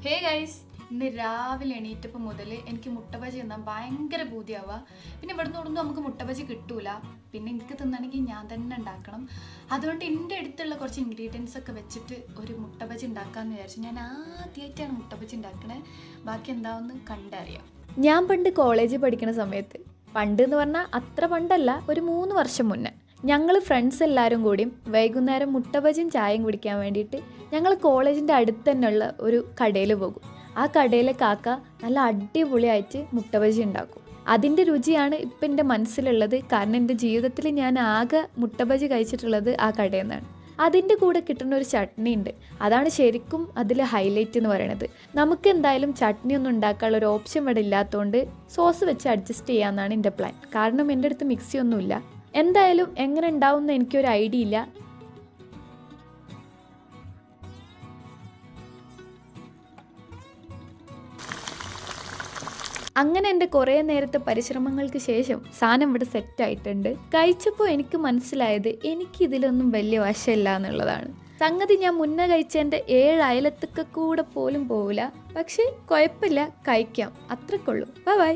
Hey guys, ഇന്ന് രാവിലെ എണീറ്റപ്പോൾ മുതൽ എനിക്ക് മുട്ടബജി തിന്നാൻ ഭയങ്കര പൂതിയാവുക. പിന്നെ ഇവിടുന്ന് ഇവിടുന്ന് നമുക്ക് മുട്ടബജി കിട്ടൂല. പിന്നെ എനിക്ക് തിന്നണമെങ്കിൽ ഞാൻ തന്നെ ഉണ്ടാക്കണം. അതുകൊണ്ട് എൻ്റെ അടുത്തുള്ള കുറച്ച് ഇൻഗ്രീഡിയൻസ് ഒക്കെ വെച്ചിട്ട് ഒരു മുട്ടബജി ഉണ്ടാക്കാമെന്ന് വിചാരിച്ചു. ഞാൻ ആദ്യമായിട്ടാണ് മുട്ടബജി ഉണ്ടാക്കണേ. ബാക്കി എന്താവെന്ന് കണ്ടറിയാം. ഞാൻ പണ്ട് കോളേജിൽ പഠിക്കുന്ന സമയത്ത്, പണ്ട് എന്ന് പറഞ്ഞാൽ അത്ര പണ്ടല്ല, ഒരു 3 വർഷം മുന്നേ ഞങ്ങൾ ഫ്രണ്ട്സ് എല്ലാവരും കൂടിയും വൈകുന്നേരം മുട്ടബജിയും ചായയും കുടിക്കാൻ വേണ്ടിയിട്ട് ഞങ്ങൾ കോളേജിൻ്റെ അടുത്ത് തന്നെയുള്ള ഒരു കടയിൽ പോകും. ആ കടയിലെ കാക്ക നല്ല അടിപൊളിയായിട്ട് മുട്ടബജി ഉണ്ടാക്കും. അതിൻ്റെ രുചിയാണ് ഇപ്പം എൻ്റെ മനസ്സിലുള്ളത്. കാരണം എൻ്റെ ജീവിതത്തിൽ ഞാൻ ആകെ മുട്ടബജി കഴിച്ചിട്ടുള്ളത് ആ കടയിൽ നിന്നാണ്. അതിൻ്റെ കൂടെ കിട്ടുന്ന ഒരു ചട്നി ഉണ്ട്, അതാണ് ശരിക്കും അതിൽ ഹൈലൈറ്റ് എന്ന് പറയുന്നത്. നമുക്ക് എന്തായാലും ചട്നി ഒന്നും ഉണ്ടാക്കാനുള്ള ഒരു ഓപ്ഷൻ ഇവിടെ ഇല്ലാത്തതുകൊണ്ട് സോസ് വെച്ച് അഡ്ജസ്റ്റ് ചെയ്യാമെന്നാണ് എൻ്റെ പ്ലാൻ. കാരണം എൻ്റെ അടുത്ത് മിക്സി ഒന്നുമില്ല. എന്തായാലും എങ്ങനെ ഉണ്ടാവും എന്ന് എനിക്കൊരു ഐഡിയ ഇല്ല. അങ്ങനെ എൻ്റെ കുറേ നേരത്തെ പരിശ്രമങ്ങൾക്ക് ശേഷം സാധനം ഇവിടെ സെറ്റായിട്ടുണ്ട്. കഴിച്ചപ്പോൾ എനിക്ക് മനസ്സിലായത് എനിക്കിതിലൊന്നും വലിയ വശമില്ല എന്നുള്ളതാണ്. സംഗതി ഞാൻ മുന്നേ കഴിച്ചതിൻ്റെ 7 അയലത്തൊക്കെ കൂടെ പോലും പോവില്ല. പക്ഷേ കുഴപ്പമില്ല, കഴിക്കാം, അത്രക്കുള്ളൂ. ബൈ.